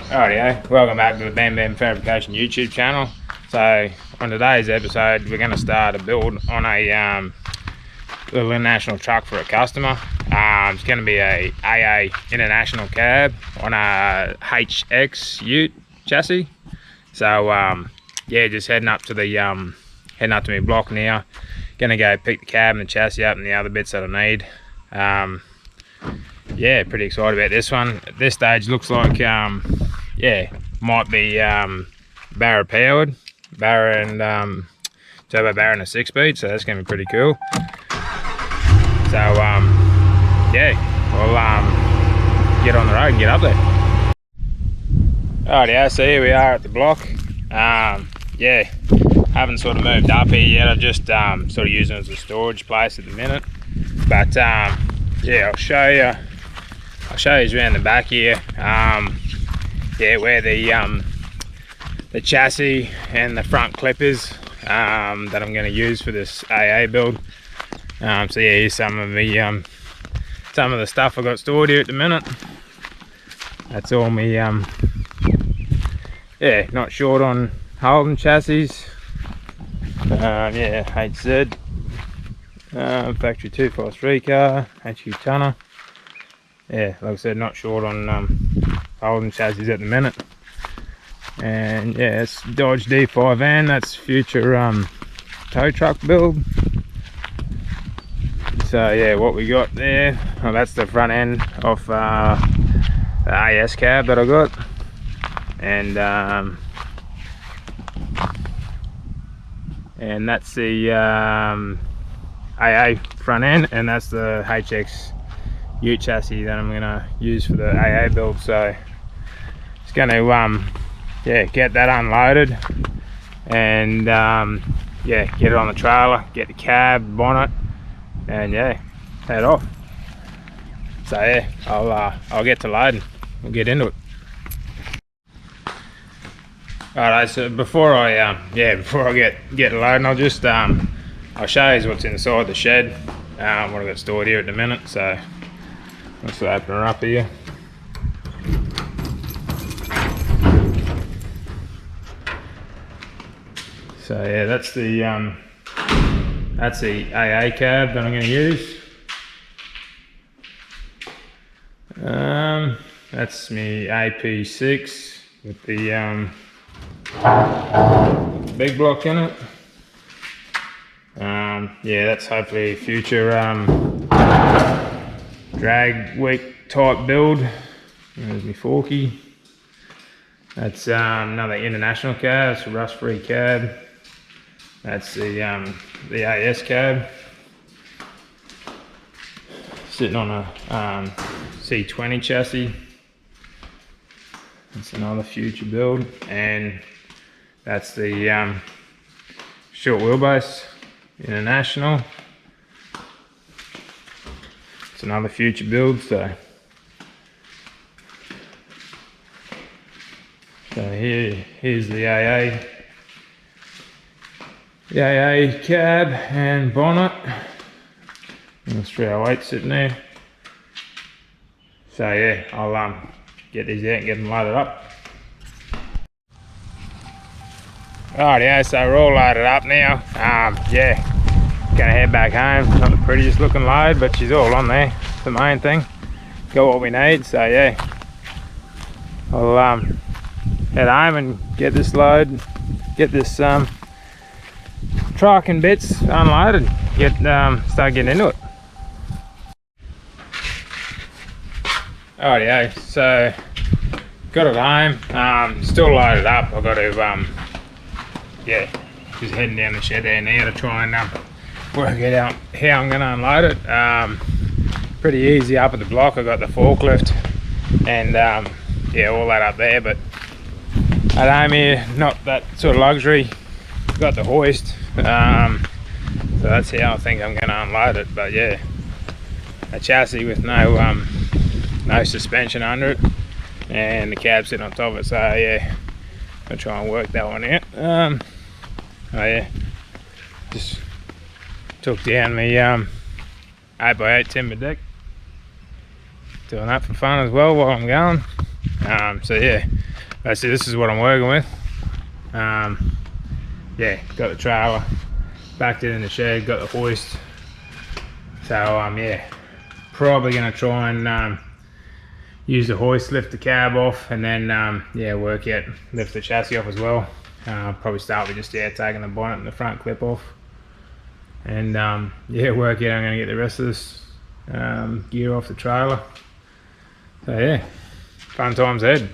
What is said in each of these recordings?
Rightio, welcome back to the BamBam Fabrication YouTube channel. So on today's episode we're going to start a build on a little international truck for a customer. It's going to be a AA international cab on a HX Ute chassis. So yeah, just heading up to my block now. Going to go pick the cab and the chassis up and the other bits that I need. Yeah, pretty excited about this one. At this stage looks like yeah, might be Barra powered, Barra and turbo Barra and a 6-speed, so that's gonna be pretty cool. So yeah, we'll get on the road and get up there. Alrighty, so here we are at the block. Yeah, haven't sort of moved up here yet. I'm just sort of using it as a storage place at the minute. But yeah, I'll show you around the back here. Yeah, where the chassis and the front clip is that I'm going to use for this AA build. So yeah, here's some of the stuff I got stored here at the minute. That's all me. Yeah, not short on Holden chassis. Yeah, HZ. Factory 253 car, HQ tonner. Yeah, like I said, not short on Holden chassis at the minute. And yeah, it's Dodge D5 van. That's future tow truck build. So yeah, what we got there, well, that's the front end of the AS cab that I got. And that's the AA front end, and that's the HX Ute chassis that I'm gonna use for the AA build. So it's gonna yeah, get that unloaded and yeah, get it on the trailer, get the cab, bonnet, and yeah, head off. So yeah, I'll get to loading. We'll get into it. Alright, so before I get loading, I'll just I'll show you what's inside the shed, what I've got stored here at the minute. So let's open her up here. So yeah, that's the AA cab that I'm going to use. That's my AP6 with the big block in it. Yeah, that's hopefully future drag week type build. There's my forky. That's another international cab. It's a rust-free cab. That's the AS cab. Sitting on a C20 chassis. That's another future build, and that's the short wheelbase international. It's another future build. So here's the AA cab and bonnet. And the 308 sitting there. So yeah, I'll get these out and get them loaded up. Alright, yeah, so we're all loaded up now. Yeah, gonna head back home. Not the prettiest looking load, but she's all on there. It's the main thing. Got what we need. So yeah, I'll head home and get this load, get this truck and bits unloaded. Start getting into it. Alrighty, so got it home. Still loaded up. I've got to yeah, just heading down the shed there now to try and work it out how I'm going to unload it. Pretty easy up at the block. I got the forklift and yeah, all that up there. But at home here, not that sort of luxury. Got the hoist, so that's how I think I'm going to unload it. But yeah, a chassis with no suspension under it, and the cab sitting on top of it. So yeah, I'll try and work that one out. Oh yeah, just took down my 8x8 timber deck. Doing that for fun as well while I'm going. So yeah, That's it, this is what I'm working with. Yeah, got the trailer, backed it in the shed, got the hoist. So yeah, probably gonna try and use the hoist, lift the cab off, and then yeah, lift the chassis off as well. Probably start with just taking the bonnet and the front clip off, and yeah, work out I'm gonna get the rest of this gear off the trailer. So yeah, fun times ahead.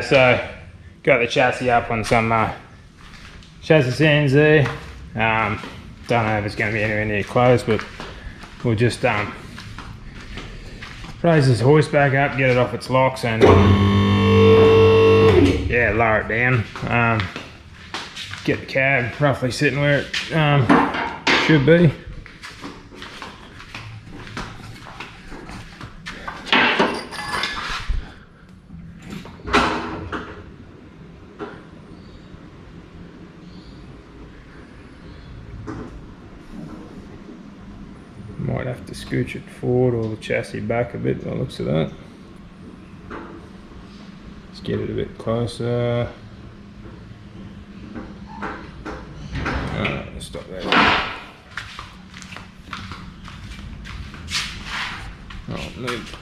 So got the chassis up on some chassis CNC. Don't know if it's going to be anywhere near close, but we'll just raise this hoist back up, get it off its locks, and yeah, lower it down. Get the cab roughly sitting where it should be. Might have to scooch it forward or the chassis back a bit by the looks of that. Let's get it a bit closer. Alright, let's stop that. Oh, move.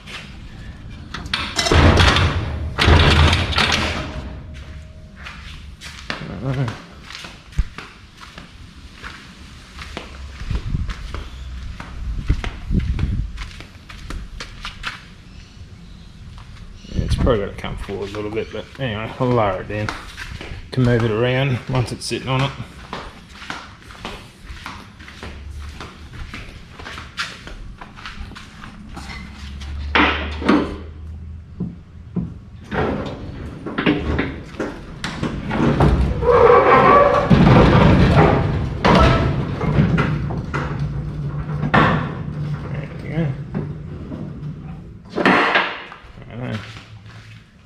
Alright. Probably got to come forward a little bit, but anyway, I'll lower it down to move it around once it's sitting on it.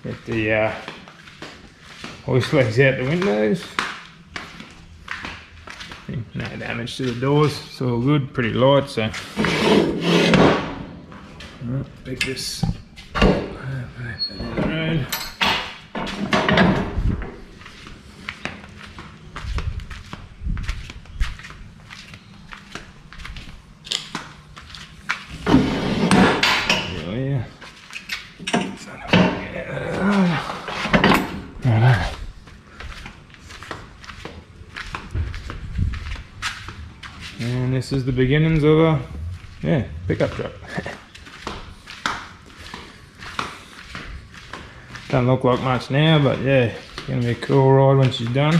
Get the hoist legs out the windows. No damage to the doors, it's all good, pretty light, so pick this in the road. And this is the beginnings of a pickup truck. Doesn't look like much now, but yeah, it's gonna be a cool ride once you're done.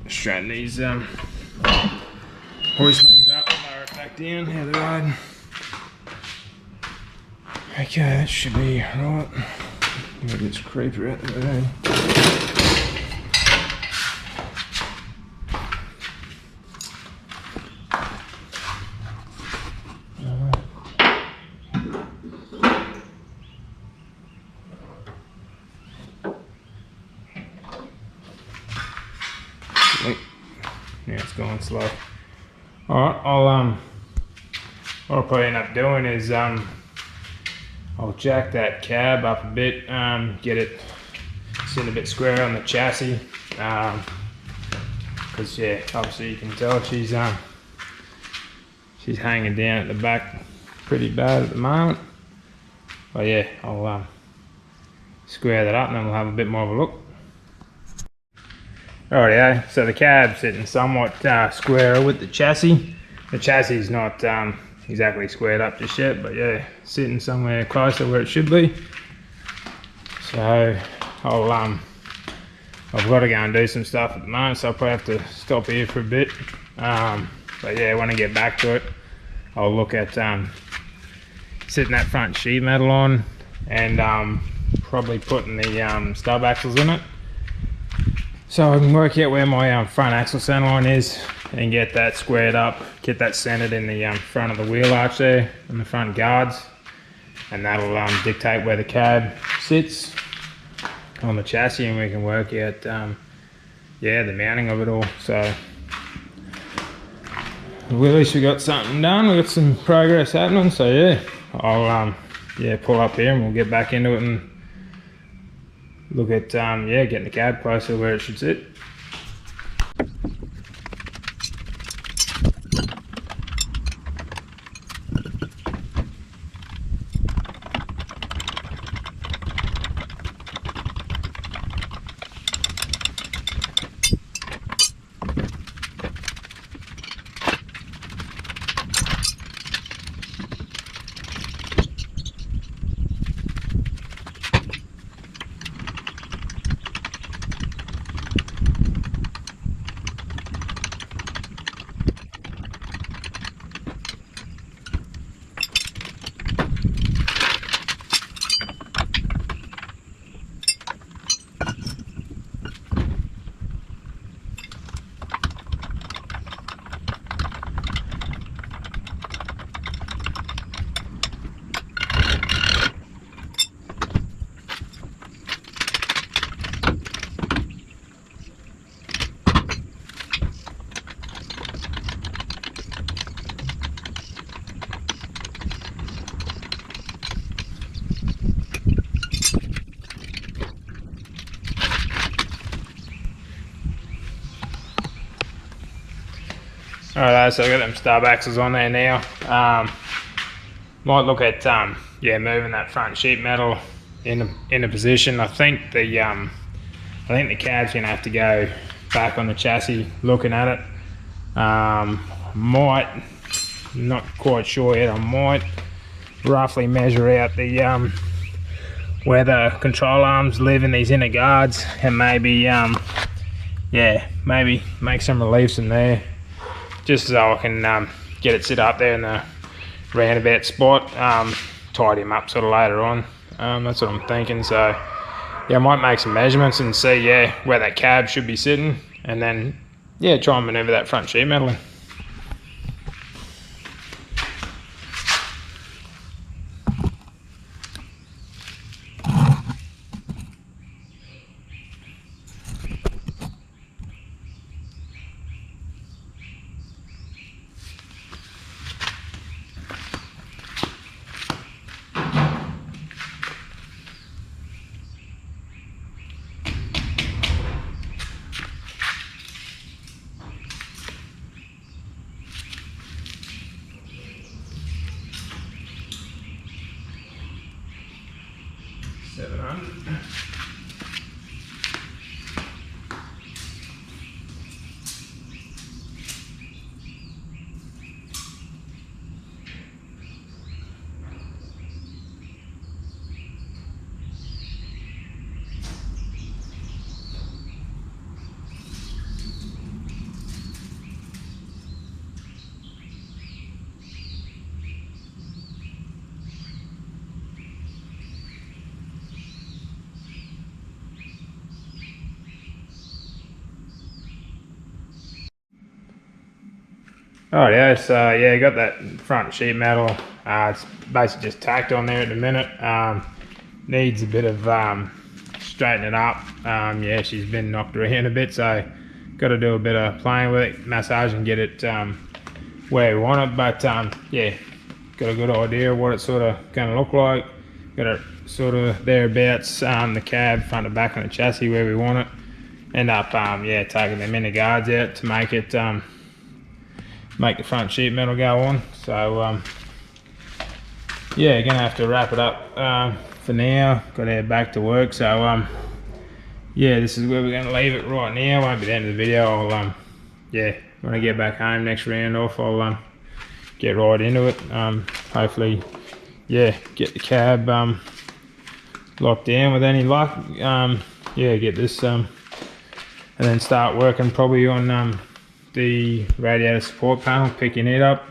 Straighten these hoist legs up, lower it back down, how they're riding. Okay, that should be right. Maybe it's creeper out the road. slow. Alright, what I'll probably end up doing is I'll jack that cab up a bit, get it sitting a bit square on the chassis, because yeah, obviously you can tell she's hanging down at the back pretty bad at the moment. But yeah, I'll square that up and then we'll have a bit more of a look. Alrighty, so the cab's sitting somewhat square with the chassis. The chassis is not exactly squared up just yet, but yeah, sitting somewhere closer where it should be. So I've got to go and do some stuff at the moment, so I'll probably have to stop here for a bit. But yeah, when I get back to it, I'll look at setting that front sheet metal on and probably putting the stub axles in it, so I can work out where my front axle center line is and get that squared up, get that centered in the front of the wheel arch there and the front guards, and that'll dictate where the cab sits on the chassis, and we can work out yeah, the mounting of it all. So well, at least we got something done, we got some progress happening. So yeah, I'll yeah, pull up here and we'll get back into it and look at yeah, getting the cab closer where it should sit. Alright, so I've got them stub axles on there now. Might look at yeah, moving that front sheet metal in a position. I think the cab's gonna have to go back on the chassis. Looking at it, might, not quite sure yet. I might roughly measure out the where the control arms live in these inner guards, and maybe yeah, maybe make some reliefs in there, just so I can get it sit up there in the roundabout spot, tidy him up sort of later on. That's what I'm thinking. So yeah, I might make some measurements and see, yeah, where that cab should be sitting, and then yeah, try and maneuver that front sheet metal in. Alright, so yeah, got that front sheet metal. It's basically just tacked on there at the minute. Needs a bit of straightening up. Yeah, she's been knocked around a bit, so got to do a bit of playing with it, massage and get it where we want it. But yeah, got a good idea of what it's sort of going to look like. Got it sort of thereabouts, the cab, front to back on the chassis where we want it. End up yeah, taking the mini guards out to make it make the front sheet metal go on. So yeah, gonna have to wrap it up for now. Got to head back to work. So yeah, this is where we're gonna leave it right now. Won't be the end of the video. I'll yeah, when I get back home next round off, I'll get right into it. Hopefully, yeah, get the cab locked down with any luck. Yeah, get this and then start working probably on the radiator support panel, picking it up.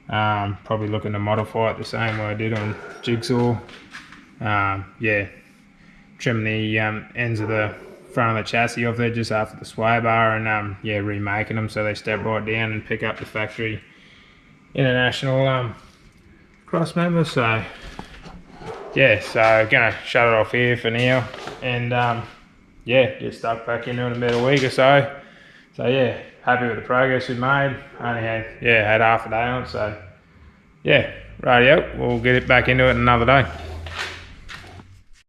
Probably looking to modify it the same way I did on Jigsaw. Yeah, trim the ends of the front of the chassis off there just after the sway bar, and yeah, remaking them so they step right down and pick up the factory international cross member. So yeah, so gonna shut it off here for now, and yeah, get stuck back into it in about a week or so. So yeah, happy with the progress we've made. Only had half a day on it, so yeah, rightio, we'll get it back into it another day.